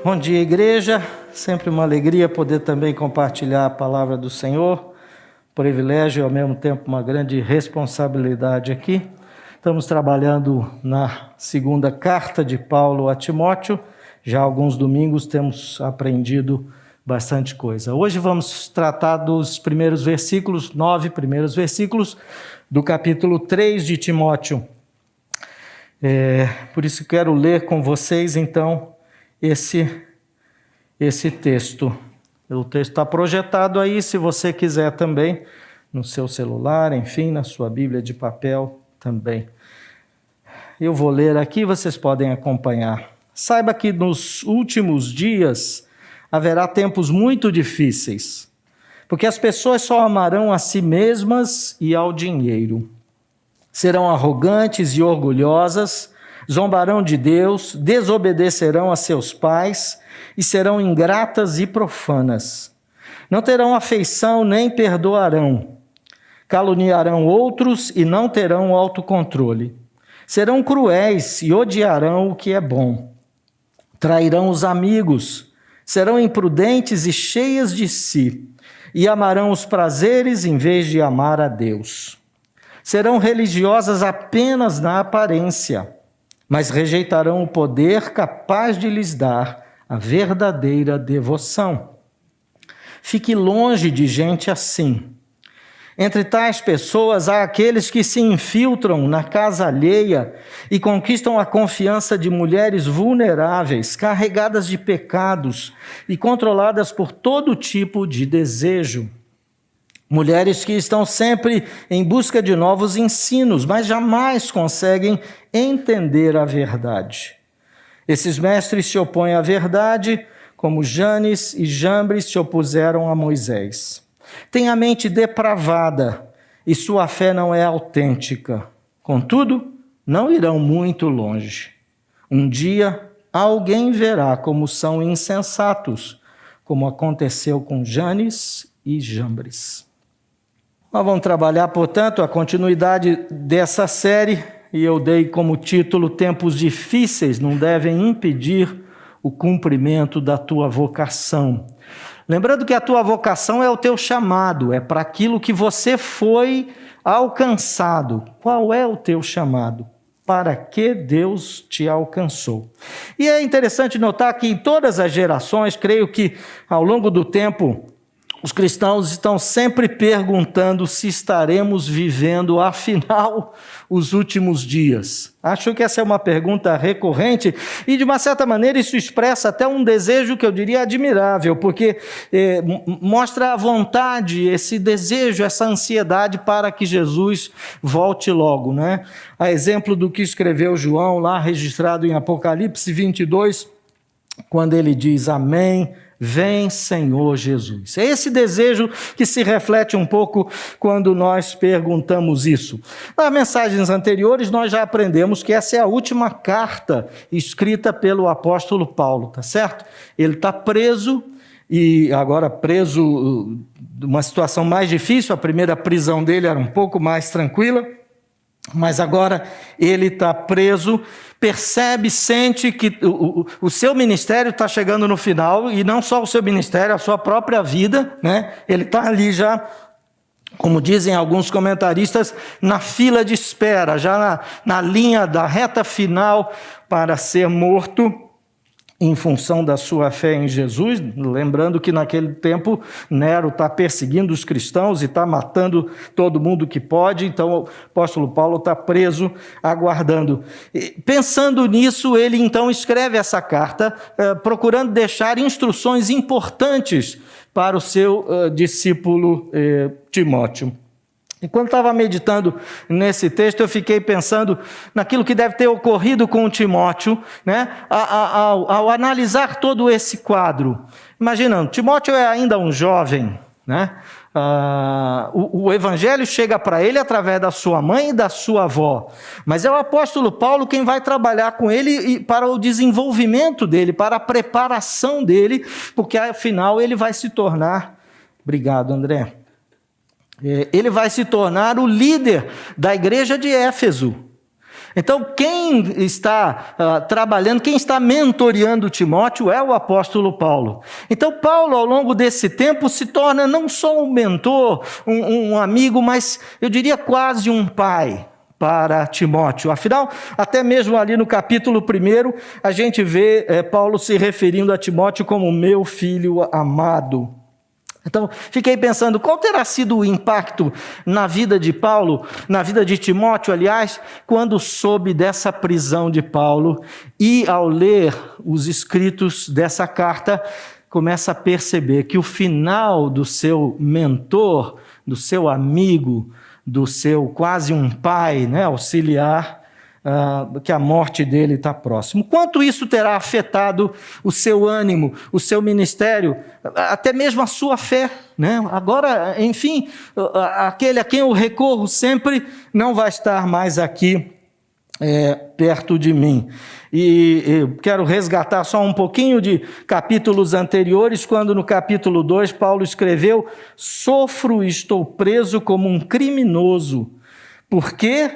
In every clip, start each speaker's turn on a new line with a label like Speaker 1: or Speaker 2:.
Speaker 1: Bom dia, igreja. Sempre uma alegria poder também compartilhar a palavra do Senhor. Privilégio e ao mesmo tempo uma grande responsabilidade aqui. Estamos trabalhando na segunda carta de Paulo a Timóteo. Já há alguns domingos temos aprendido bastante coisa. Hoje vamos tratar dos primeiros versículos, 9 primeiros versículos do capítulo 3 de Timóteo. Por isso quero ler com vocês então esse texto. O texto está projetado aí, se você quiser também, no seu celular, enfim, na sua Bíblia de papel também. Eu vou ler aqui, vocês podem acompanhar. Saiba que nos últimos dias haverá tempos muito difíceis, porque as pessoas só amarão a si mesmas e ao dinheiro. Serão arrogantes e orgulhosas, zombarão de Deus, desobedecerão a seus pais e serão ingratas e profanas. Não terão afeição nem perdoarão. Caluniarão outros e não terão autocontrole. Serão cruéis e odiarão o que é bom. Trairão os amigos, serão imprudentes e cheias de si, e amarão os prazeres em vez de amar a Deus. Serão religiosas apenas na aparência, mas rejeitarão o poder capaz de lhes dar a verdadeira devoção. Fique longe de gente assim. Entre tais pessoas há aqueles que se infiltram na casa alheia e conquistam a confiança de mulheres vulneráveis, carregadas de pecados e controladas por todo tipo de desejo. Mulheres que estão sempre em busca de novos ensinos, mas jamais conseguem entender a verdade. Esses mestres se opõem à verdade, como Janes e Jambres se opuseram a Moisés. Têm a mente depravada e sua fé não é autêntica. Contudo, não irão muito longe. Um dia, alguém verá como são insensatos, como aconteceu com Janes e Jambres. Nós vamos trabalhar, portanto, a continuidade dessa série, e eu dei como título: Tempos difíceis não devem impedir o cumprimento da tua vocação. Lembrando que a tua vocação é o teu chamado, é para aquilo que você foi alcançado. Qual é o teu chamado? Para que Deus te alcançou? E é interessante notar que em todas as gerações, creio que ao longo do tempo, os cristãos estão sempre perguntando se estaremos vivendo, afinal, os últimos dias. Acho que essa é uma pergunta recorrente e, de uma certa maneira, isso expressa até um desejo que eu diria admirável, porque mostra a vontade, esse desejo, essa ansiedade para que Jesus volte logo, né? A exemplo do que escreveu João, lá registrado em Apocalipse 22, quando ele diz: Amém. Vem, Senhor Jesus. É esse desejo que se reflete um pouco quando nós perguntamos isso. Nas mensagens anteriores, nós já aprendemos que essa é a última carta escrita pelo apóstolo Paulo, tá certo? Ele está preso, e agora preso numa situação mais difícil. A primeira prisão dele era um pouco mais tranquila, mas agora ele está preso, percebe, sente que o seu ministério está chegando no final, e não só o seu ministério, a sua própria vida, né? Ele está ali já, como dizem alguns comentaristas, na fila de espera, já na linha da reta final para ser morto, em função da sua fé em Jesus. Lembrando que naquele tempo Nero está perseguindo os cristãos e está matando todo mundo que pode, então o apóstolo Paulo está preso, aguardando. Pensando nisso, ele então escreve essa carta, procurando deixar instruções importantes para o seu discípulo Timóteo. E quando estava meditando nesse texto, eu fiquei pensando naquilo que deve ter ocorrido com o Timóteo, né? Ao analisar todo esse quadro. Imaginando, Timóteo é ainda um jovem, né? O evangelho chega para ele através da sua mãe e da sua avó, mas é o apóstolo Paulo quem vai trabalhar com ele para o desenvolvimento dele, para a preparação dele, porque afinal ele vai se tornar... Obrigado, André. Ele vai se tornar o líder da igreja de Éfeso. Então, quem está trabalhando, quem está mentoreando Timóteo é o apóstolo Paulo. Então, Paulo, ao longo desse tempo, se torna não só um mentor, um amigo, mas eu diria quase um pai para Timóteo. Afinal, até mesmo ali no capítulo 1, a gente vê Paulo se referindo a Timóteo como meu filho amado. Então, fiquei pensando, qual terá sido o impacto na vida de Paulo, na vida de Timóteo, aliás, quando soube dessa prisão de Paulo e, ao ler os escritos dessa carta, começa a perceber que o final do seu mentor, do seu amigo, do seu quase um pai, né, auxiliar, que a morte dele está próximo. Quanto isso terá afetado o seu ânimo, o seu ministério, até mesmo a sua fé, né? Agora, enfim, aquele a quem eu recorro sempre não vai estar mais aqui perto de mim. E eu quero resgatar só um pouquinho de capítulos anteriores, quando no capítulo 2 Paulo escreveu: sofro e estou preso como um criminoso. Por quê?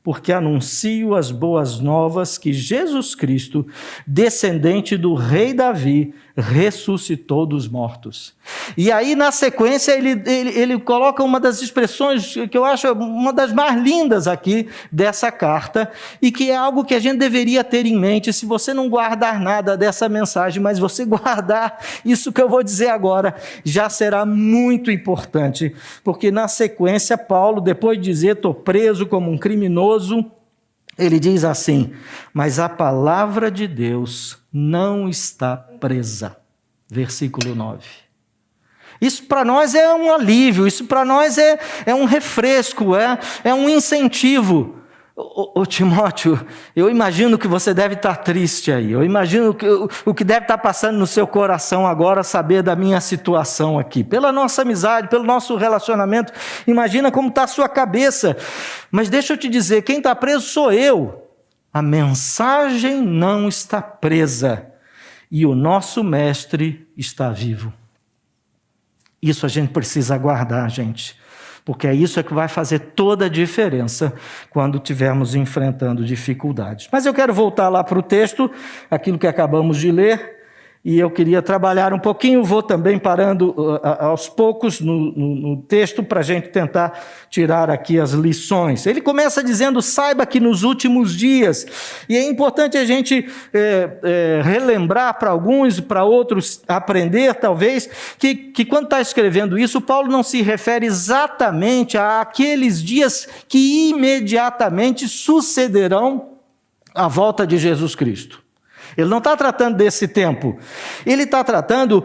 Speaker 1: Porque anuncio as boas novas que Jesus Cristo, descendente do rei Davi, ressuscitou dos mortos. E aí, na sequência, ele coloca uma das expressões que eu acho uma das mais lindas aqui dessa carta, e que é algo que a gente deveria ter em mente, se você não guardar nada dessa mensagem, mas você guardar isso que eu vou dizer agora, já será muito importante, porque na sequência, Paulo, depois de dizer, estou preso como um criminoso, ele diz assim: mas a palavra de Deus não está presa. Versículo 9. Isso para nós é um alívio, isso para nós é um refresco, é um incentivo. Ô Timóteo, eu imagino que você deve estar triste aí, eu imagino que o que deve estar passando no seu coração agora, saber da minha situação aqui, pela nossa amizade, pelo nosso relacionamento, imagina como está a sua cabeça, mas deixa eu te dizer, quem está preso sou eu, a mensagem não está presa, e o nosso mestre está vivo. Isso a gente precisa guardar, gente, porque é isso que vai fazer toda a diferença quando estivermos enfrentando dificuldades. Mas eu quero voltar lá para o texto, aquilo que acabamos de ler, e eu queria trabalhar um pouquinho, vou também parando aos poucos no texto para a gente tentar tirar aqui as lições. Ele começa dizendo: saiba que nos últimos dias, e é importante a gente relembrar para alguns, para outros aprender talvez, que quando está escrevendo isso, Paulo não se refere exatamente àqueles dias que imediatamente sucederão à volta de Jesus Cristo. Ele não está tratando desse tempo, ele está tratando,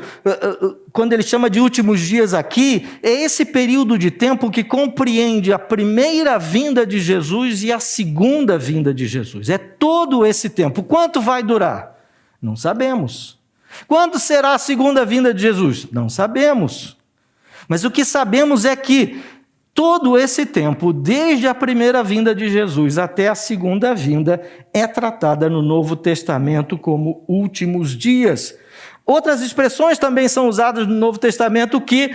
Speaker 1: quando ele chama de últimos dias aqui, é esse período de tempo que compreende a primeira vinda de Jesus e a segunda vinda de Jesus. É todo esse tempo. Quanto vai durar? Não sabemos. Quando será a segunda vinda de Jesus? Não sabemos. Mas o que sabemos é que todo esse tempo, desde a primeira vinda de Jesus até a segunda vinda, é tratada no Novo Testamento como últimos dias. Outras expressões também são usadas no Novo Testamento que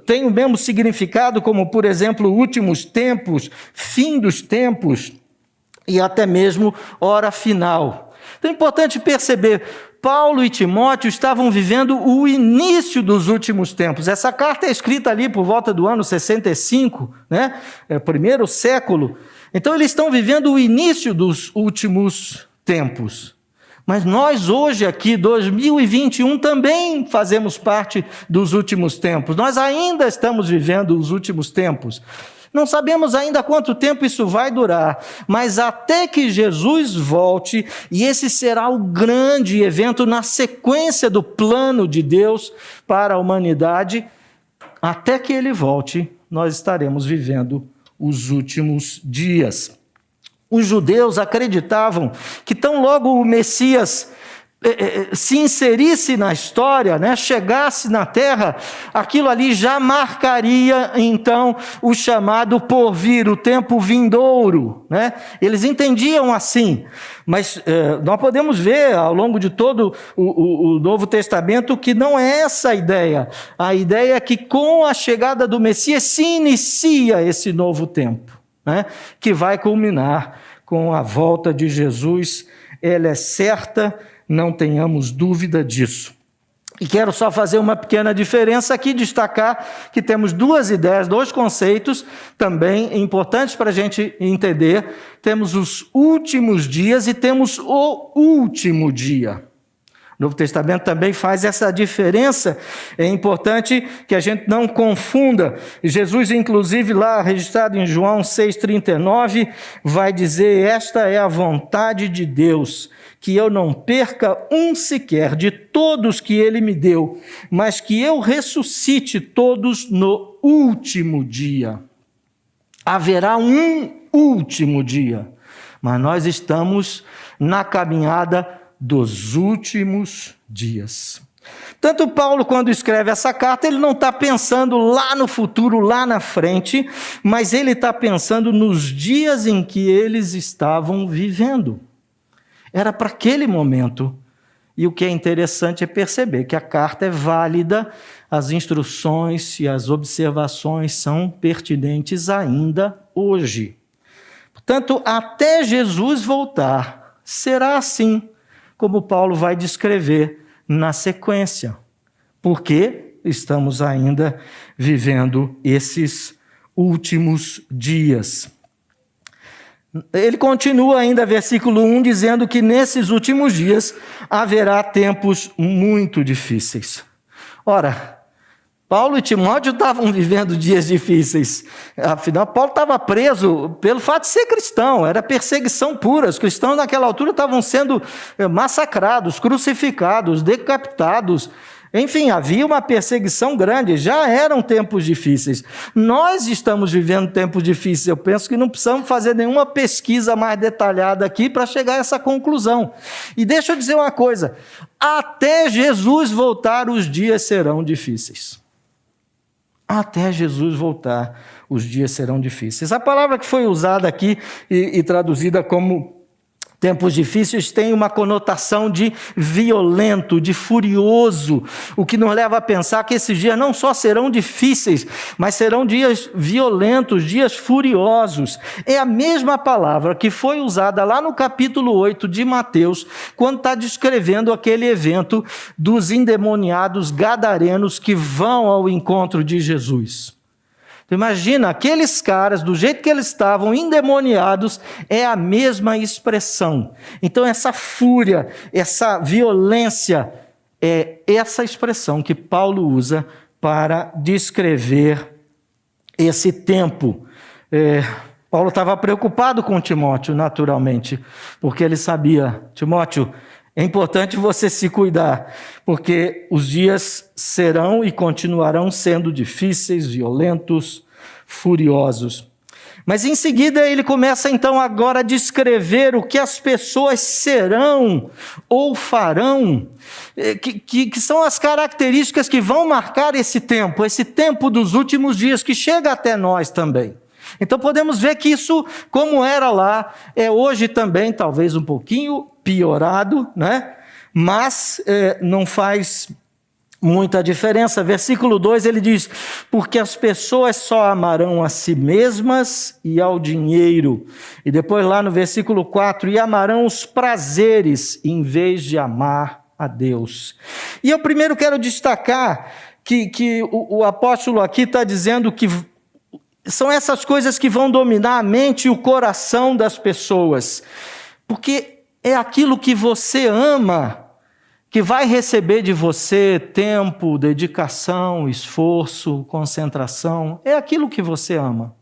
Speaker 1: têm o mesmo significado, como, por exemplo, últimos tempos, fim dos tempos e até mesmo hora final. Então é importante perceber, Paulo e Timóteo estavam vivendo o início dos últimos tempos. Essa carta é escrita ali por volta do ano 65, né? Primeiro século. Então eles estão vivendo o início dos últimos tempos. Mas nós hoje aqui, 2021, também fazemos parte dos últimos tempos. Nós ainda estamos vivendo os últimos tempos. Não sabemos ainda quanto tempo isso vai durar, mas até que Jesus volte, e esse será o grande evento na sequência do plano de Deus para a humanidade, até que ele volte, nós estaremos vivendo os últimos dias. Os judeus acreditavam que tão logo o Messias se inserisse na história, né, chegasse na terra, aquilo ali já marcaria então o chamado porvir, o tempo vindouro, né? Eles entendiam assim, mas nós podemos ver ao longo de todo o Novo Testamento que não é essa a ideia. A ideia é que com a chegada do Messias se inicia esse novo tempo, né, que vai culminar com a volta de Jesus. Ela é certa, não tenhamos dúvida disso. E quero só fazer uma pequena diferença aqui, destacar que temos duas ideias, dois conceitos também importantes para a gente entender. Temos os últimos dias e temos o último dia. O Novo Testamento também faz essa diferença. É importante que a gente não confunda. Jesus, inclusive, lá registrado em João 6,39, vai dizer: esta é a vontade de Deus, que eu não perca um sequer de todos que ele me deu, mas que eu ressuscite todos no último dia. Haverá um último dia, mas nós estamos na caminhada dos últimos dias. Tanto Paulo, quando escreve essa carta, ele não está pensando lá no futuro, lá na frente, mas ele está pensando nos dias em que eles estavam vivendo. Era para aquele momento. E o que é interessante é perceber que a carta é válida, as instruções e as observações são pertinentes ainda hoje. Portanto, até Jesus voltar, será assim, como Paulo vai descrever na sequência, porque estamos ainda vivendo esses últimos dias. Ele continua ainda, versículo 1, dizendo que nesses últimos dias haverá tempos muito difíceis. Ora, Paulo e Timóteo estavam vivendo dias difíceis. Afinal, Paulo estava preso pelo fato de ser cristão, era perseguição pura. Os cristãos naquela altura estavam sendo massacrados, crucificados, decapitados. Enfim, havia uma perseguição grande, já eram tempos difíceis. Nós estamos vivendo tempos difíceis. Eu penso que não precisamos fazer nenhuma pesquisa mais detalhada aqui para chegar a essa conclusão. E deixa eu dizer uma coisa: até Jesus voltar, os dias serão difíceis. Até Jesus voltar, os dias serão difíceis. A palavra que foi usada aqui e traduzida como tempos difíceis tem uma conotação de violento, de furioso, o que nos leva a pensar que esses dias não só serão difíceis, mas serão dias violentos, dias furiosos. É a mesma palavra que foi usada lá no capítulo 8 de Mateus, quando está descrevendo aquele evento dos endemoniados gadarenos que vão ao encontro de Jesus. Imagina, aqueles caras, do jeito que eles estavam, endemoniados, é a mesma expressão. Então, essa fúria, essa violência, é essa expressão que Paulo usa para descrever esse tempo. Paulo estava preocupado com Timóteo, naturalmente, porque ele sabia: Timóteo, é importante você se cuidar, porque os dias serão e continuarão sendo difíceis, violentos, furiosos. Mas em seguida ele começa então agora a descrever o que as pessoas serão ou farão, que são as características que vão marcar esse tempo dos últimos dias, que chega até nós também. Então podemos ver que isso, como era lá, é hoje também, talvez um pouquinho piorado, né? Mas não faz muita diferença. Versículo 2 ele diz: porque as pessoas só amarão a si mesmas e ao dinheiro. E depois lá no versículo 4, e amarão os prazeres em vez de amar a Deus. E eu primeiro quero destacar que o apóstolo aqui está dizendo que são essas coisas que vão dominar a mente e o coração das pessoas, porque é aquilo que você ama que vai receber de você tempo, dedicação, esforço, concentração. É aquilo que você ama.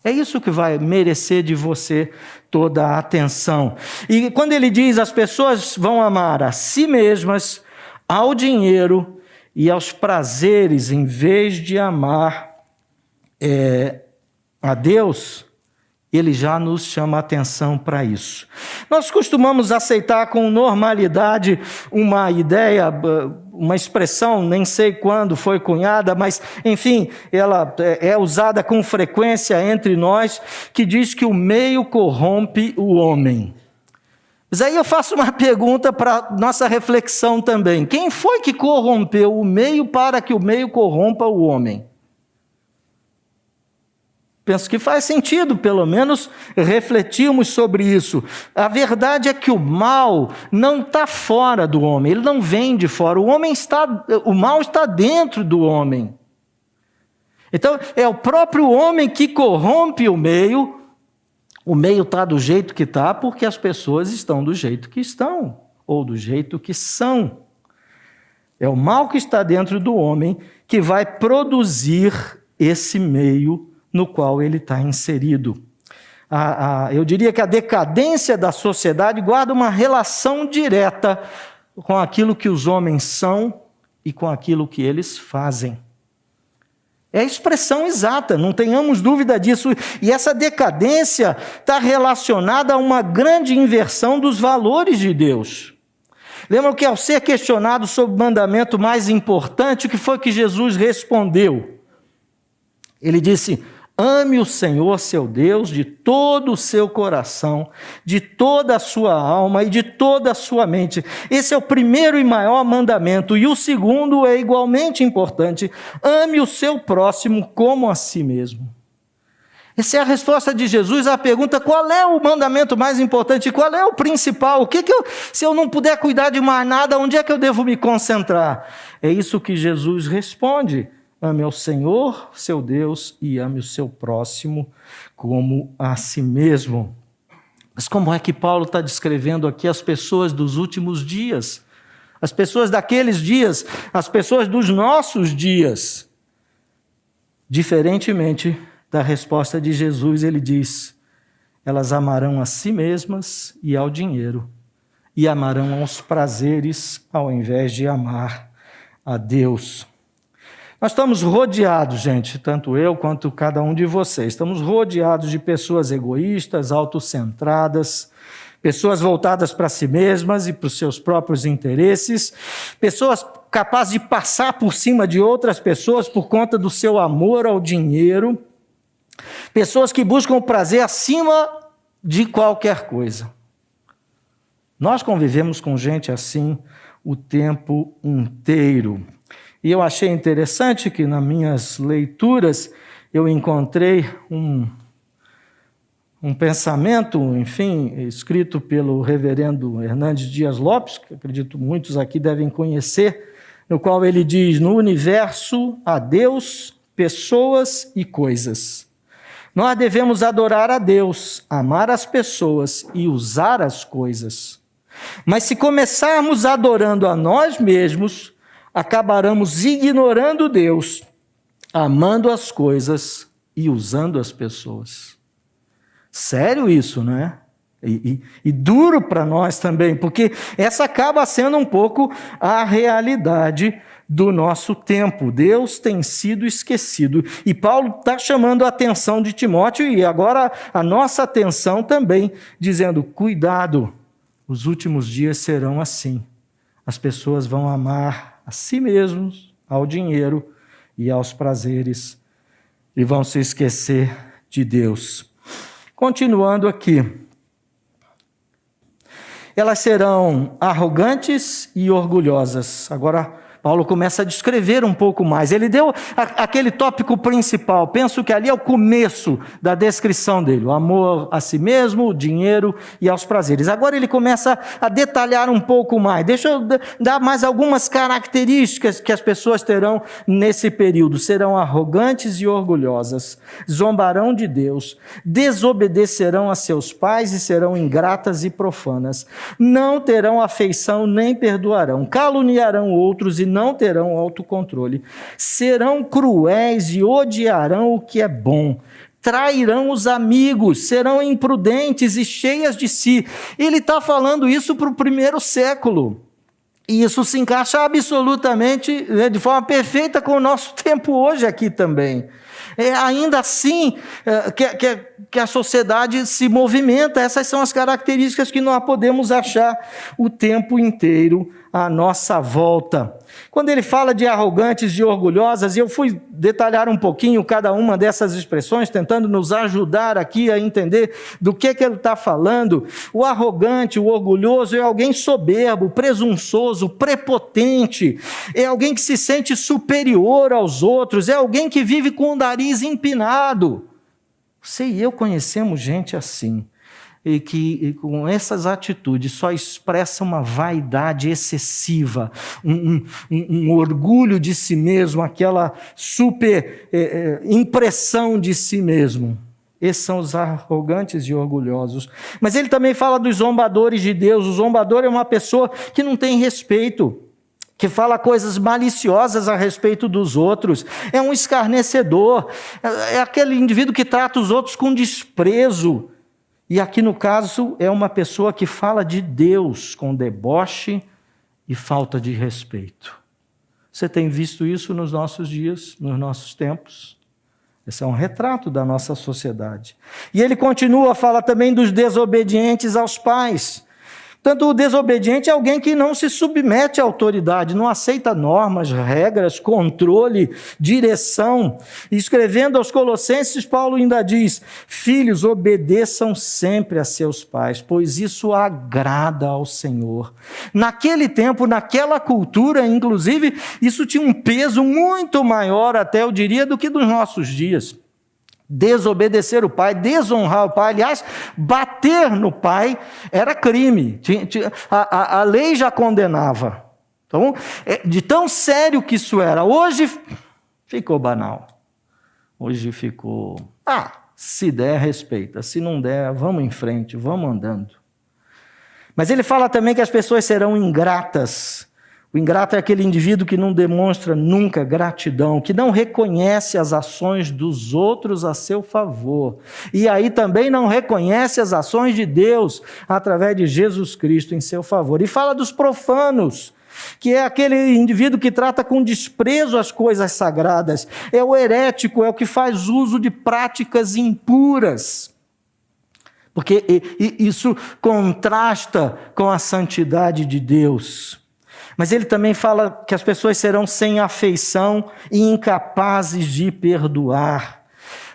Speaker 1: É isso que vai merecer de você toda a atenção. E quando ele diz as pessoas vão amar a si mesmas, ao dinheiro e aos prazeres, em vez de amar a Deus, ele já nos chama a atenção para isso. Nós costumamos aceitar com normalidade uma ideia, uma expressão, nem sei quando foi cunhada, mas, enfim, ela é usada com frequência entre nós, que diz que o meio corrompe o homem. Mas aí eu faço uma pergunta para nossa reflexão também. Quem foi que corrompeu o meio para que o meio corrompa o homem? Penso que faz sentido, pelo menos, refletirmos sobre isso. A verdade é que o mal não está fora do homem, ele não vem de fora. O mal está dentro do homem. Então, é o próprio homem que corrompe o meio está do jeito que está, porque as pessoas estão do jeito que estão, ou do jeito que são. É o mal que está dentro do homem que vai produzir esse meio no qual ele está inserido. Eu diria que a decadência da sociedade guarda uma relação direta com aquilo que os homens são e com aquilo que eles fazem. É a expressão exata, não tenhamos dúvida disso. E essa decadência está relacionada a uma grande inversão dos valores de Deus. Lembram que ao ser questionado sobre o mandamento mais importante, o que foi que Jesus respondeu? Ele disse: ame o Senhor, seu Deus, de todo o seu coração, de toda a sua alma e de toda a sua mente. Esse é o primeiro e maior mandamento. E o segundo é igualmente importante: ame o seu próximo como a si mesmo. Essa é a resposta de Jesus à pergunta: qual é o mandamento mais importante? Qual é o principal? Se eu não puder cuidar de mais nada, onde é que eu devo me concentrar? É isso que Jesus responde: ame ao Senhor, seu Deus, e ame o seu próximo como a si mesmo. Mas como é que Paulo está descrevendo aqui as pessoas dos últimos dias? As pessoas daqueles dias, as pessoas dos nossos dias. Diferentemente da resposta de Jesus, ele diz: elas amarão a si mesmas e ao dinheiro, e amarão aos prazeres ao invés de amar a Deus. Nós estamos rodeados, gente, tanto eu quanto cada um de vocês, estamos rodeados de pessoas egoístas, autocentradas, pessoas voltadas para si mesmas e para os seus próprios interesses, pessoas capazes de passar por cima de outras pessoas por conta do seu amor ao dinheiro, pessoas que buscam o prazer acima de qualquer coisa. Nós convivemos com gente assim o tempo inteiro. E eu achei interessante que nas minhas leituras eu encontrei um pensamento, enfim, escrito pelo reverendo Hernandes Dias Lopes, que acredito muitos aqui devem conhecer, no qual ele diz: no universo há Deus, pessoas e coisas. Nós devemos adorar a Deus, amar as pessoas e usar as coisas. Mas se começarmos adorando a nós mesmos, acabaremos ignorando Deus, amando as coisas e usando as pessoas. Sério isso, não é? E duro para nós também, porque essa acaba sendo um pouco a realidade do nosso tempo. Deus tem sido esquecido. E Paulo está chamando a atenção de Timóteo, e agora a nossa atenção também, dizendo: cuidado, os últimos dias serão assim. As pessoas vão amar a si mesmos, ao dinheiro e aos prazeres, e vão se esquecer de Deus. Continuando aqui. Elas serão arrogantes e orgulhosas. Agora, Paulo começa a descrever um pouco mais. Ele deu aquele tópico principal. Penso que ali é o começo da descrição dele. O amor a si mesmo, o dinheiro e aos prazeres. Agora ele começa a detalhar um pouco mais. Deixa eu dar mais algumas características que as pessoas terão nesse período. Serão arrogantes e orgulhosas. Zombarão de Deus. Desobedecerão a seus pais e serão ingratas e profanas. Não terão afeição nem perdoarão. Caluniarão outros e não terão autocontrole, serão cruéis e odiarão o que é bom, trairão os amigos, serão imprudentes e cheias de si. Ele está falando isso para o primeiro século, e isso se encaixa absolutamente, de forma perfeita com o nosso tempo hoje aqui também. É ainda assim que a sociedade se movimenta. Essas são as características que nós podemos achar o tempo inteiro à nossa volta. Quando ele fala de arrogantes e orgulhosas, eu fui detalhar um pouquinho cada uma dessas expressões, tentando nos ajudar aqui a entender do que ele está falando. O arrogante, o orgulhoso é alguém soberbo, presunçoso, prepotente, é alguém que se sente superior aos outros, é alguém que vive com o nariz empinado. Você e eu conhecemos gente assim, e que com essas atitudes só expressa uma vaidade excessiva, um orgulho de si mesmo, aquela super impressão de si mesmo. Esses são os arrogantes e orgulhosos. Mas ele também fala dos zombadores de Deus. O zombador é uma pessoa que não tem respeito, que fala coisas maliciosas a respeito dos outros, é um escarnecedor, é aquele indivíduo que trata os outros com desprezo. E aqui no caso é uma pessoa que fala de Deus com deboche e falta de respeito. Você tem visto isso nos nossos dias, nos nossos tempos? Esse é um retrato da nossa sociedade. E ele continua a falar também dos desobedientes aos pais. Portanto, o desobediente é alguém que não se submete à autoridade, não aceita normas, regras, controle, direção. Escrevendo aos Colossenses, Paulo ainda diz: filhos, obedeçam sempre a seus pais, pois isso agrada ao Senhor. Naquele tempo, naquela cultura, inclusive, isso tinha um peso muito maior, até eu diria, do que nos nossos dias. Desobedecer o pai, desonrar o pai, aliás, bater no pai era crime, a lei já condenava. Então, de tão sério que isso era, hoje ficou banal, hoje ficou, se der, respeita, se não der, vamos em frente, vamos andando. Mas ele fala também que as pessoas serão ingratas. O ingrato é aquele indivíduo que não demonstra nunca gratidão, que não reconhece as ações dos outros a seu favor. E aí também não reconhece as ações de Deus através de Jesus Cristo em seu favor. E fala dos profanos, que é aquele indivíduo que trata com desprezo as coisas sagradas. É o herético, é o que faz uso de práticas impuras. Porque isso contrasta com a santidade de Deus. Mas ele também fala que as pessoas serão sem afeição e incapazes de perdoar.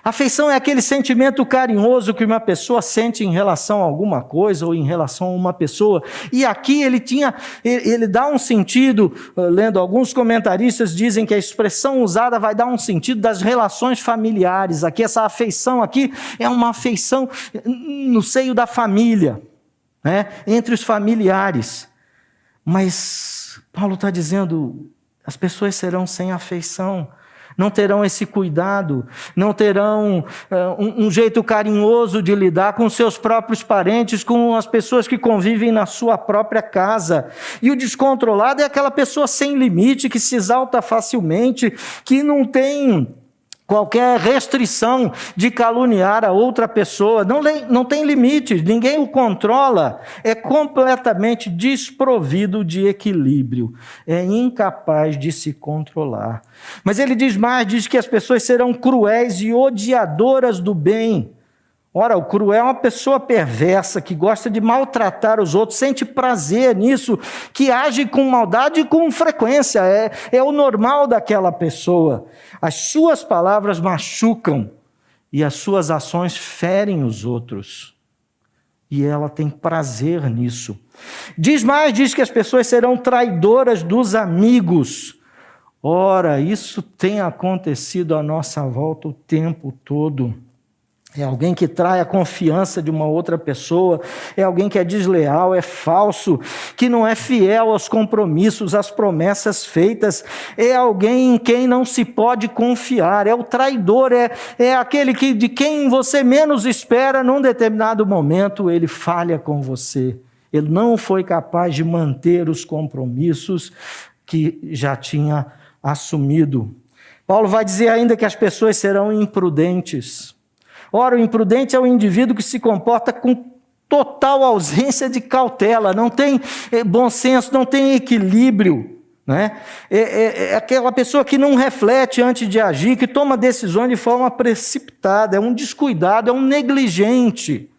Speaker 1: Afeição é aquele sentimento carinhoso que uma pessoa sente em relação a alguma coisa ou em relação a uma pessoa. E aqui ele dá um sentido, lendo alguns comentaristas dizem que a expressão usada vai dar um sentido das relações familiares. Aqui essa afeição aqui é uma afeição no seio da família, né? Entre os familiares. Mas Paulo está dizendo, as pessoas serão sem afeição, não terão esse cuidado, não terão um jeito carinhoso de lidar com seus próprios parentes, com as pessoas que convivem na sua própria casa. E o descontrolado é aquela pessoa sem limite, que se exalta facilmente, que não tem qualquer restrição de caluniar a outra pessoa, não tem limites, ninguém o controla, é completamente desprovido de equilíbrio, é incapaz de se controlar. Mas ele diz mais, diz que as pessoas serão cruéis e odiadoras do bem. Ora, o cruel é uma pessoa perversa, que gosta de maltratar os outros, sente prazer nisso, que age com maldade e com frequência, é o normal daquela pessoa. As suas palavras machucam e as suas ações ferem os outros. E ela tem prazer nisso. Diz que as pessoas serão traidoras dos amigos. Ora, isso tem acontecido à nossa volta o tempo todo. É alguém que trai a confiança de uma outra pessoa, é alguém que é desleal, é falso, que não é fiel aos compromissos, às promessas feitas, é alguém em quem não se pode confiar, é o traidor, é aquele de quem você menos espera, num determinado momento ele falha com você, ele não foi capaz de manter os compromissos que já tinha assumido. Paulo vai dizer ainda que as pessoas serão imprudentes. Ora, o imprudente é o indivíduo que se comporta com total ausência de cautela, não tem bom senso, não tem equilíbrio, né? É aquela pessoa que não reflete antes de agir, que toma decisões de forma precipitada, é um descuidado, é um negligente.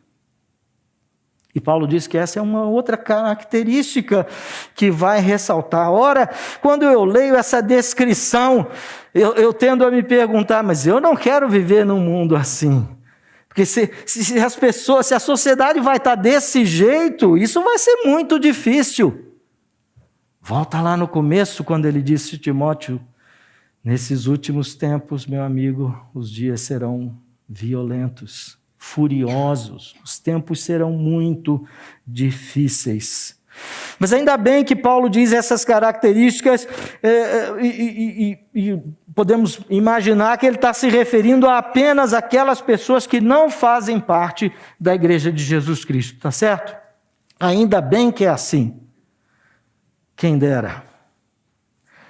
Speaker 1: E Paulo diz que essa é uma outra característica que vai ressaltar. Ora, quando eu leio essa descrição, eu tendo a me perguntar, mas eu não quero viver num mundo assim. Porque se a sociedade vai estar desse jeito, isso vai ser muito difícil. Volta lá no começo, quando ele disse a Timóteo, nesses últimos tempos, meu amigo, os dias serão violentos, furiosos. Os tempos serão muito difíceis. Mas ainda bem que Paulo diz essas características e podemos imaginar que ele está se referindo a apenas aquelas pessoas que não fazem parte da igreja de Jesus Cristo, tá certo? Ainda bem que é assim. Quem dera.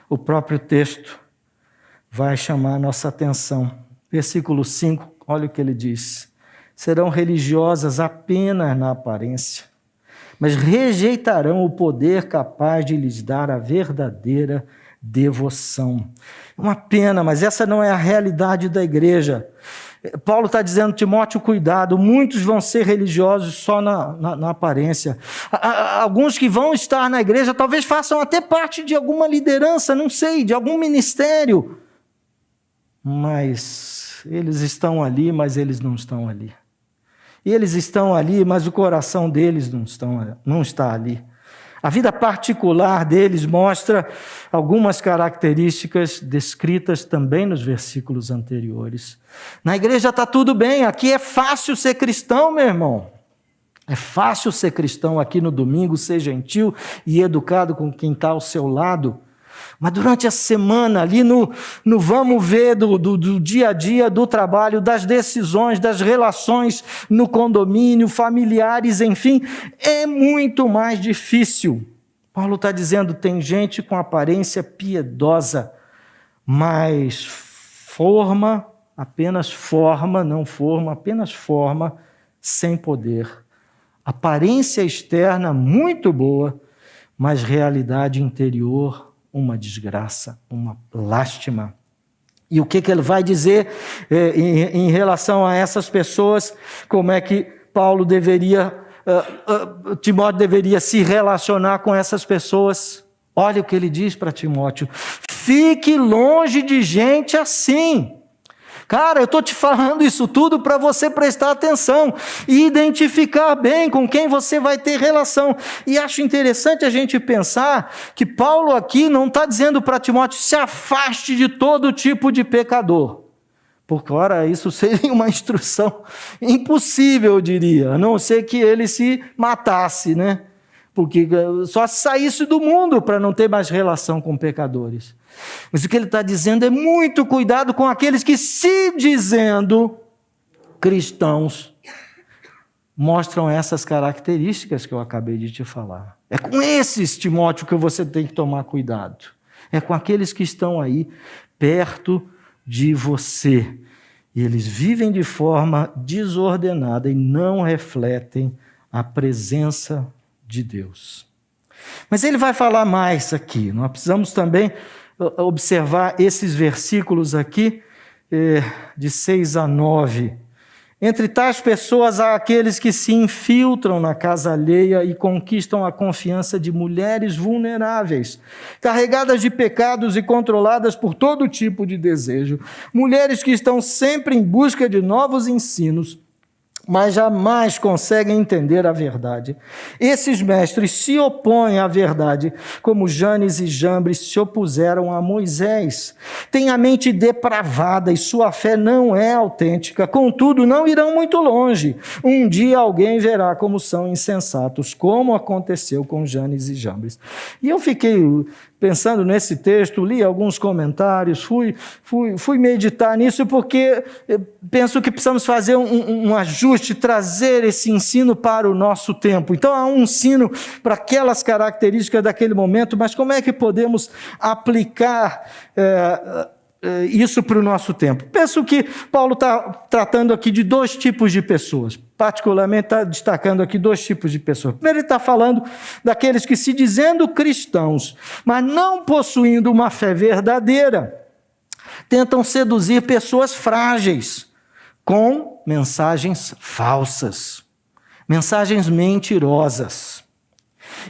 Speaker 1: O próprio texto vai chamar a nossa atenção. Versículo 5, olha o que ele diz. Serão religiosas apenas na aparência, mas rejeitarão o poder capaz de lhes dar a verdadeira devoção. Uma pena, mas essa não é a realidade da igreja. Paulo está dizendo, Timóteo, cuidado, muitos vão ser religiosos só na aparência. Alguns que vão estar na igreja talvez façam até parte de alguma liderança, não sei, de algum ministério. Mas eles estão ali, mas eles não estão ali. E eles estão ali, mas o coração deles não está ali. A vida particular deles mostra algumas características descritas também nos versículos anteriores. Na igreja está tudo bem, aqui é fácil ser cristão, meu irmão. É fácil ser cristão aqui no domingo, ser gentil e educado com quem está ao seu lado. Mas durante a semana, ali no vamos ver do dia a dia, do trabalho, das decisões, das relações no condomínio, familiares, enfim, é muito mais difícil. Paulo está dizendo, tem gente com aparência piedosa, mas apenas forma, sem poder. Aparência externa muito boa, mas realidade interior uma desgraça, uma lástima. E o que ele vai dizer em relação a essas pessoas? Como é que Timóteo deveria se relacionar com essas pessoas? Olha o que ele diz para Timóteo: fique longe de gente assim. Cara, eu estou te falando isso tudo para você prestar atenção e identificar bem com quem você vai ter relação. E acho interessante a gente pensar que Paulo aqui não está dizendo para Timóteo, se afaste de todo tipo de pecador. Porque, ora, isso seria uma instrução impossível, eu diria, a não ser que ele se matasse, né? Porque só saísse do mundo para não ter mais relação com pecadores. Mas o que ele está dizendo é muito cuidado com aqueles que, se dizendo cristãos, mostram essas características que eu acabei de te falar. É com esses, Timóteo, que você tem que tomar cuidado. É com aqueles que estão aí perto de você. E eles vivem de forma desordenada e não refletem a presença de Deus. Mas ele vai falar mais aqui. Nós precisamos também observar esses versículos aqui, de 6 a 9. Entre tais pessoas há aqueles que se infiltram na casa alheia e conquistam a confiança de mulheres vulneráveis, carregadas de pecados e controladas por todo tipo de desejo. Mulheres que estão sempre em busca de novos ensinos, mas jamais conseguem entender a verdade. Esses mestres se opõem à verdade, como Janes e Jambres se opuseram a Moisés. Têm a mente depravada e sua fé não é autêntica, contudo, não irão muito longe. Um dia alguém verá como são insensatos, como aconteceu com Janes e Jambres. E eu fiquei pensando nesse texto, li alguns comentários, fui meditar nisso, porque penso que precisamos fazer um ajuste, trazer esse ensino para o nosso tempo. Então, há um ensino para aquelas características daquele momento, mas como é que podemos aplicar isso para o nosso tempo? Penso que Paulo está tratando aqui de dois tipos de pessoas. Particularmente está destacando aqui dois tipos de pessoas. Primeiro, ele está falando daqueles que, se dizendo cristãos, mas não possuindo uma fé verdadeira, tentam seduzir pessoas frágeis com mensagens falsas, mensagens mentirosas.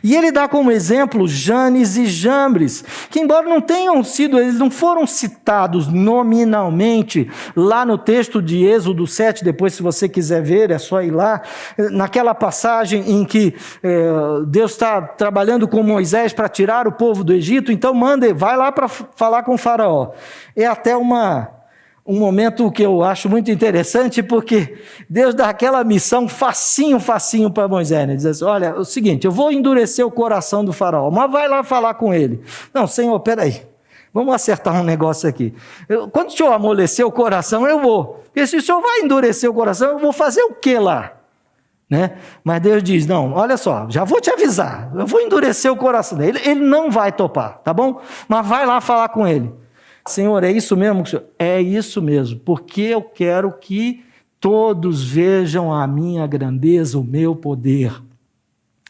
Speaker 1: E ele dá como exemplo Janes e Jambres, que embora eles não foram citados nominalmente lá no texto de Êxodo 7, depois se você quiser ver, é só ir lá, naquela passagem em que Deus está trabalhando com Moisés para tirar o povo do Egito, então vai lá para falar com o faraó. É até uma um momento que eu acho muito interessante, porque Deus dá aquela missão facinho para Moisés, né? Diz assim, olha, é o seguinte, eu vou endurecer o coração do faraó, mas vai lá falar com ele. Não, Senhor, peraí, vamos acertar um negócio aqui. Quando o Senhor amolecer o coração, eu vou. Porque se o Senhor vai endurecer o coração, eu vou fazer o quê lá? Né? Mas Deus diz, não, olha só, já vou te avisar, eu vou endurecer o coração dele, ele não vai topar, tá bom? Mas vai lá falar com ele. Senhor, é isso mesmo? É isso mesmo, porque eu quero que todos vejam a minha grandeza, o meu poder.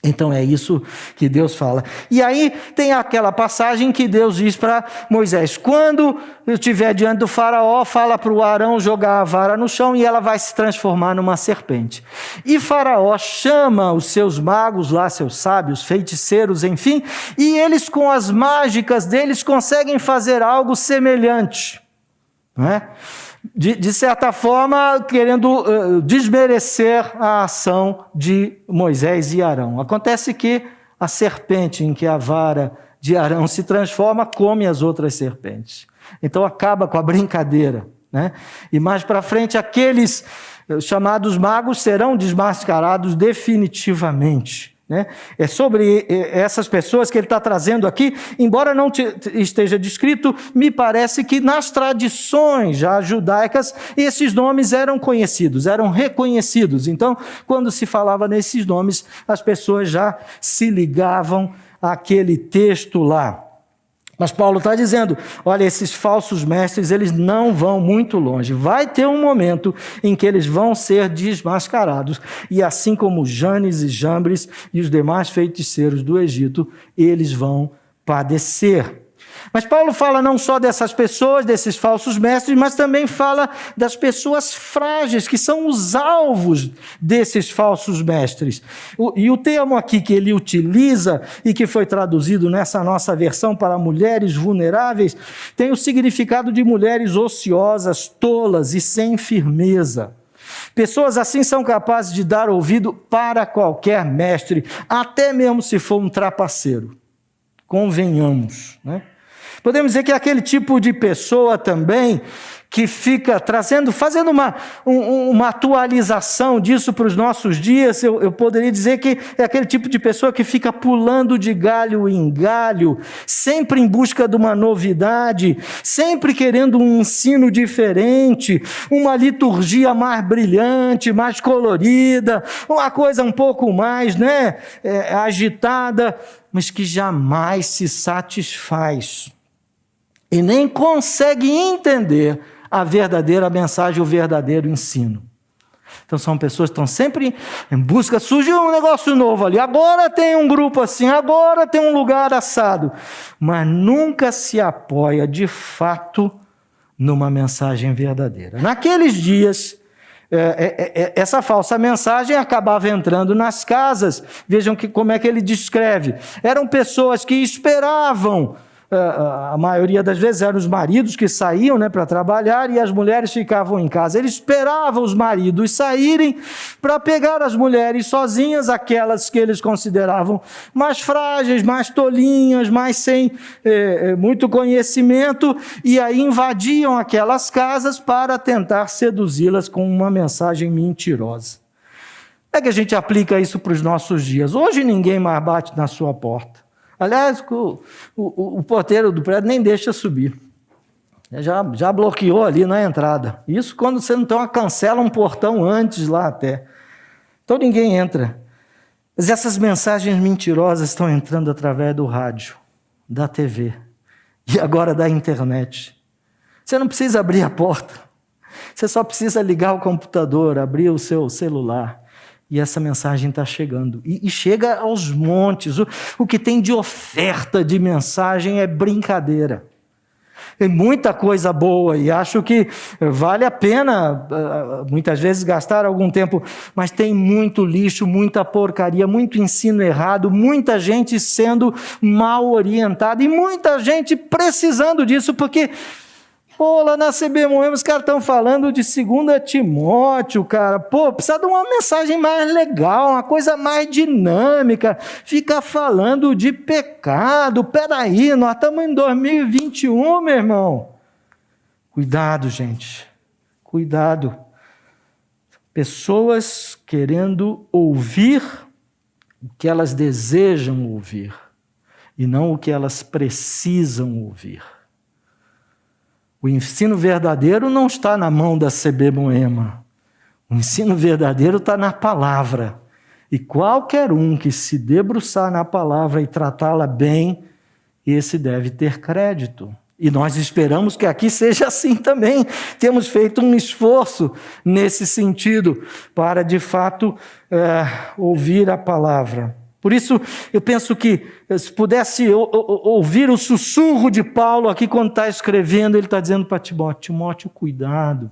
Speaker 1: Então é isso que Deus fala. E aí tem aquela passagem que Deus diz para Moisés, quando eu estiver diante do faraó, fala para o Arão jogar a vara no chão e ela vai se transformar numa serpente. E faraó chama os seus magos lá, seus sábios, feiticeiros, enfim, e eles com as mágicas deles conseguem fazer algo semelhante, não é? De certa forma, querendo desmerecer a ação de Moisés e Arão. Acontece que a serpente em que a vara de Arão se transforma, come as outras serpentes. Então acaba com a brincadeira, né? E mais para frente, aqueles chamados magos serão desmascarados definitivamente. Né? É sobre essas pessoas que ele está trazendo aqui, embora não esteja descrito, me parece que nas tradições já judaicas esses nomes eram conhecidos, eram reconhecidos. Então, quando se falava nesses nomes, as pessoas já se ligavam àquele texto lá. Mas Paulo está dizendo, olha, esses falsos mestres, eles não vão muito longe. Vai ter um momento em que eles vão ser desmascarados. E assim como Janes e Jambres e os demais feiticeiros do Egito, eles vão padecer. Mas Paulo fala não só dessas pessoas, desses falsos mestres, mas também fala das pessoas frágeis, que são os alvos desses falsos mestres. E o termo aqui que ele utiliza e que foi traduzido nessa nossa versão para mulheres vulneráveis, tem o significado de mulheres ociosas, tolas e sem firmeza. Pessoas assim são capazes de dar ouvido para qualquer mestre, até mesmo se for um trapaceiro. Convenhamos, né? Podemos dizer que é aquele tipo de pessoa também que fica fazendo uma atualização disso para os nossos dias. Eu poderia dizer que é aquele tipo de pessoa que fica pulando de galho em galho, sempre em busca de uma novidade, sempre querendo um ensino diferente, uma liturgia mais brilhante, mais colorida, uma coisa um pouco mais, né, agitada, mas que jamais se satisfaz e nem consegue entender a verdadeira mensagem, o verdadeiro ensino. Então são pessoas que estão sempre em busca, surgiu um negócio novo ali, agora tem um grupo assim, agora tem um lugar assado, mas nunca se apoia de fato numa mensagem verdadeira. Naqueles dias, essa falsa mensagem acabava entrando nas casas. Vejam como é que ele descreve. Eram pessoas que esperavam, a maioria das vezes eram os maridos que saíam, né, para trabalhar e as mulheres ficavam em casa. Ele esperava os maridos saírem para pegar as mulheres sozinhas, aquelas que eles consideravam mais frágeis, mais tolinhas, mais sem muito conhecimento, e aí invadiam aquelas casas para tentar seduzi-las com uma mensagem mentirosa. É que a gente aplica isso para os nossos dias. Hoje ninguém mais bate na sua porta. Aliás, o porteiro do prédio nem deixa subir. Já bloqueou ali na entrada. Isso quando você não tem cancela um portão antes lá até. Então ninguém entra. Mas essas mensagens mentirosas estão entrando através do rádio, da TV e agora da internet. Você não precisa abrir a porta. Você só precisa ligar o computador, abrir o seu celular. E essa mensagem está chegando. E chega aos montes. O que tem de oferta de mensagem é brincadeira. Tem muita coisa boa e acho que vale a pena, muitas vezes, gastar algum tempo. Mas tem muito lixo, muita porcaria, muito ensino errado, muita gente sendo mal orientada e muita gente precisando disso, porque... Pô, lá na CBMOE os caras estão falando de 2 Timóteo, cara. Pô, precisa de uma mensagem mais legal, uma coisa mais dinâmica. Fica falando de pecado. Peraí, nós estamos em 2021, meu irmão. Cuidado, gente. Cuidado. Pessoas querendo ouvir o que elas desejam ouvir e não o que elas precisam ouvir. O ensino verdadeiro não está na mão da CB Moema. O ensino verdadeiro está na palavra. E qualquer um que se debruçar na palavra e tratá-la bem, esse deve ter crédito. E nós esperamos que aqui seja assim também. Temos feito um esforço nesse sentido para, de fato, ouvir a palavra. Por isso, eu penso que se pudesse ouvir o sussurro de Paulo aqui quando está escrevendo, ele está dizendo para Timóteo: Timóteo, cuidado.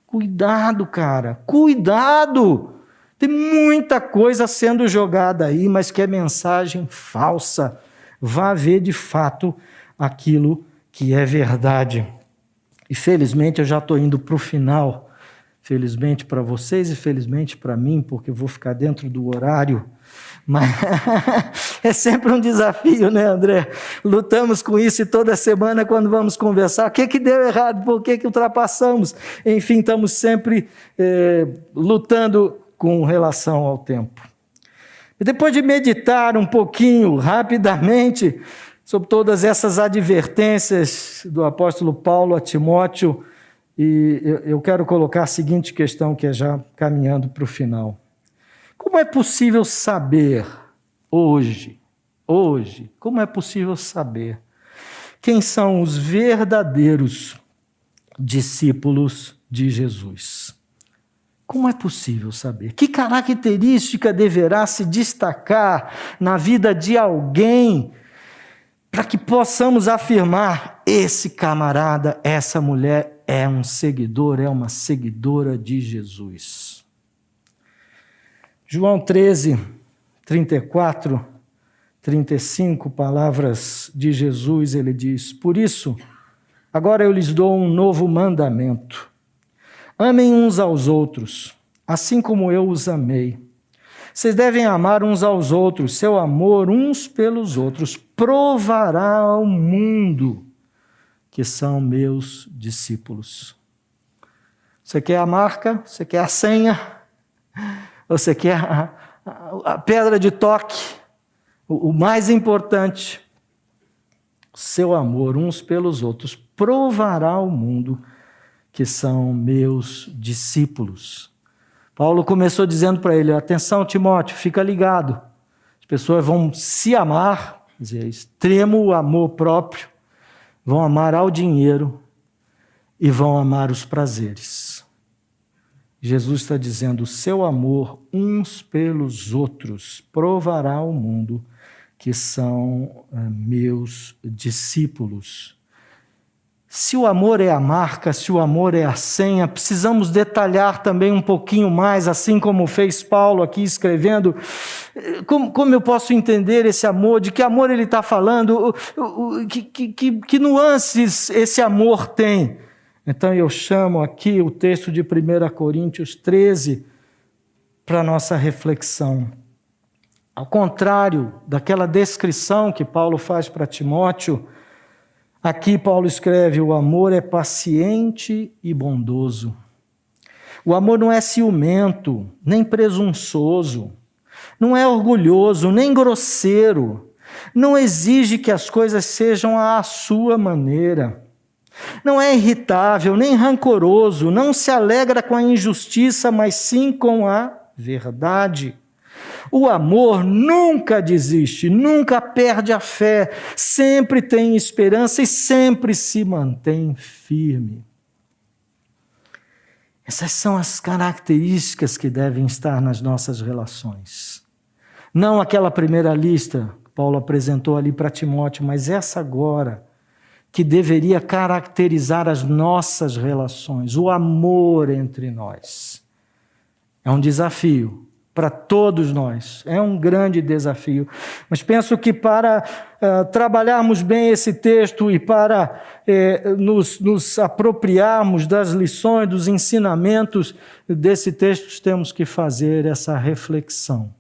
Speaker 1: Cuidado, cara. Cuidado. Tem muita coisa sendo jogada aí, mas que é mensagem falsa. Vá ver de fato aquilo que é verdade. E felizmente eu já estou indo para o final. Felizmente para vocês e felizmente para mim, porque eu vou ficar dentro do horário. Mas é sempre um desafio, né, André? Lutamos com isso e toda semana quando vamos conversar, o que deu errado, por que ultrapassamos? Enfim, estamos sempre lutando com relação ao tempo. E depois de meditar um pouquinho, rapidamente, sobre todas essas advertências do apóstolo Paulo a Timóteo, e eu quero colocar a seguinte questão, que é já caminhando para o final. Como é possível saber hoje, como é possível saber quem são os verdadeiros discípulos de Jesus? Como é possível saber? Que característica deverá se destacar na vida de alguém para que possamos afirmar: esse camarada, essa mulher é um seguidor, é uma seguidora de Jesus? João 13, 34, 35, palavras de Jesus, ele diz: por isso, agora eu lhes dou um novo mandamento. Amem uns aos outros, assim como eu os amei. Vocês devem amar uns aos outros. Seu amor uns pelos outros provará ao mundo que são meus discípulos. Você quer a marca? Você quer a senha? Você quer a pedra de toque? O mais importante, seu amor uns pelos outros provará ao mundo que são meus discípulos. Paulo começou dizendo para ele: atenção, Timóteo, fica ligado. As pessoas vão se amar, quer dizer, extremo amor próprio, vão amar ao dinheiro e vão amar os prazeres. Jesus está dizendo: o seu amor uns pelos outros provará ao mundo que são meus discípulos. Se o amor é a marca, se o amor é a senha, precisamos detalhar também um pouquinho mais, assim como fez Paulo aqui escrevendo. Como eu posso entender esse amor? De que amor ele está falando? Que nuances esse amor tem? Então eu chamo aqui o texto de 1 Coríntios 13 para nossa reflexão. Ao contrário daquela descrição que Paulo faz para Timóteo, aqui Paulo escreve: o amor é paciente e bondoso. O amor não é ciumento, nem presunçoso, não é orgulhoso, nem grosseiro, não exige que as coisas sejam à sua maneira. Não é irritável, nem rancoroso, não se alegra com a injustiça, mas sim com a verdade. O amor nunca desiste, nunca perde a fé, sempre tem esperança e sempre se mantém firme. Essas são as características que devem estar nas nossas relações. Não aquela primeira lista que Paulo apresentou ali para Timóteo, mas essa agora, que deveria caracterizar as nossas relações, o amor entre nós. É um desafio para todos nós, é um grande desafio. Mas penso que para trabalharmos bem esse texto e para nos apropriarmos das lições, dos ensinamentos desse texto, temos que fazer essa reflexão.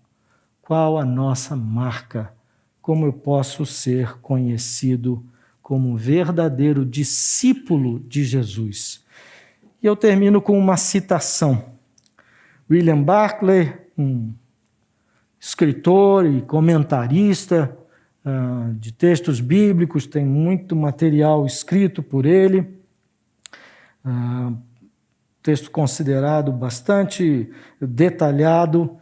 Speaker 1: Qual a nossa marca? Como eu posso ser conhecido como um verdadeiro discípulo de Jesus. E eu termino com uma citação. William Barclay, um escritor e comentarista de textos bíblicos, tem muito material escrito por ele, texto considerado bastante detalhado,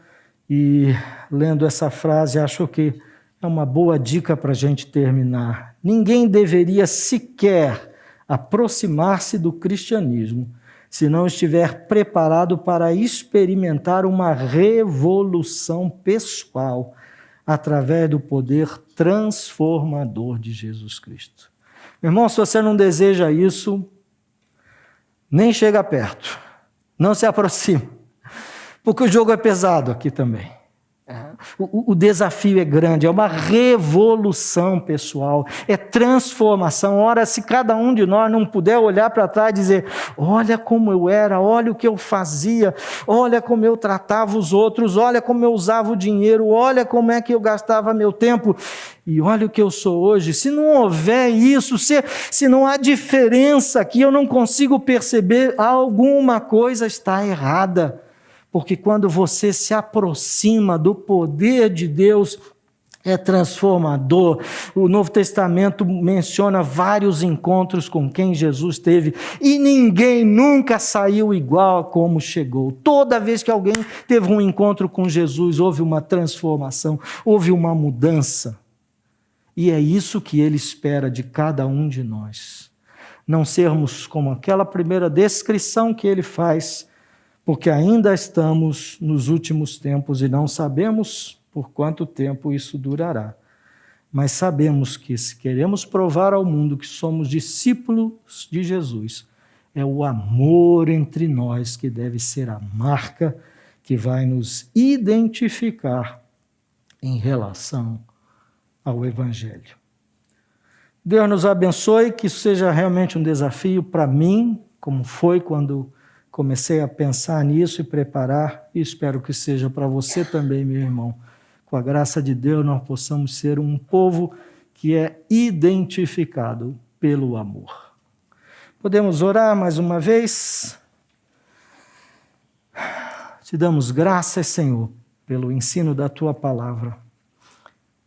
Speaker 1: e lendo essa frase acho que é uma boa dica para a gente terminar. Ninguém deveria sequer aproximar-se do cristianismo se não estiver preparado para experimentar uma revolução pessoal através do poder transformador de Jesus Cristo. Meu irmão, se você não deseja isso, nem chega perto, não se aproxima, porque o jogo é pesado aqui também. O desafio é grande, é uma revolução pessoal, é transformação. Ora, se cada um de nós não puder olhar para trás e dizer, olha como eu era, olha o que eu fazia, olha como eu tratava os outros, olha como eu usava o dinheiro, olha como é que eu gastava meu tempo, e olha o que eu sou hoje. Se não houver isso, se não há diferença aqui, eu não consigo perceber, alguma coisa está errada. Porque quando você se aproxima do poder de Deus, é transformador. O Novo Testamento menciona vários encontros com quem Jesus teve, e ninguém nunca saiu igual a como chegou. Toda vez que alguém teve um encontro com Jesus, houve uma transformação, houve uma mudança. E é isso que ele espera de cada um de nós. Não sermos como aquela primeira descrição que ele faz, porque ainda estamos nos últimos tempos e não sabemos por quanto tempo isso durará. Mas sabemos que, se queremos provar ao mundo que somos discípulos de Jesus, é o amor entre nós que deve ser a marca que vai nos identificar em relação ao Evangelho. Deus nos abençoe, que isso seja realmente um desafio para mim, como foi quando comecei a pensar nisso e preparar, e espero que seja para você também, meu irmão. Com a graça de Deus, nós possamos ser um povo que é identificado pelo amor. Podemos orar mais uma vez? Te damos graças, Senhor, pelo ensino da Tua palavra.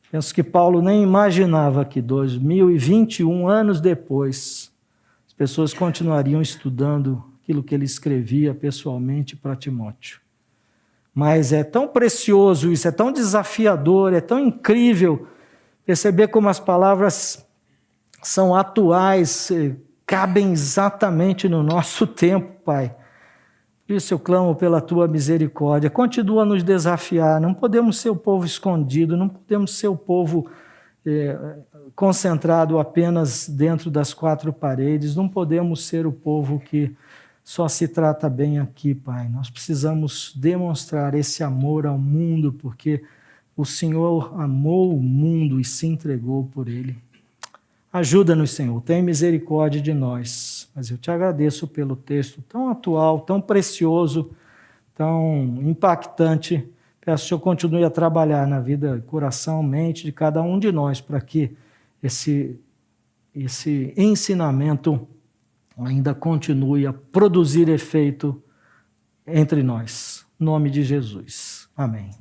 Speaker 1: Penso que Paulo nem imaginava que 2021 anos depois, as pessoas continuariam estudando aquilo que ele escrevia pessoalmente para Timóteo. Mas é tão precioso isso, é tão desafiador, é tão incrível perceber como as palavras são atuais, cabem exatamente no nosso tempo, Pai. Por isso eu clamo pela Tua misericórdia. Continua a nos desafiar, não podemos ser o povo escondido, não podemos ser o povo concentrado apenas dentro das quatro paredes, não podemos ser o povo que só se trata bem aqui, Pai. Nós precisamos demonstrar esse amor ao mundo, porque o Senhor amou o mundo e se entregou por ele. Ajuda-nos, Senhor, tem misericórdia de nós. Mas eu te agradeço pelo texto tão atual, tão precioso, tão impactante. Peço que o Senhor continue a trabalhar na vida, coração, mente de cada um de nós, para que esse ensinamento ainda continue a produzir efeito entre nós. Em nome de Jesus. Amém.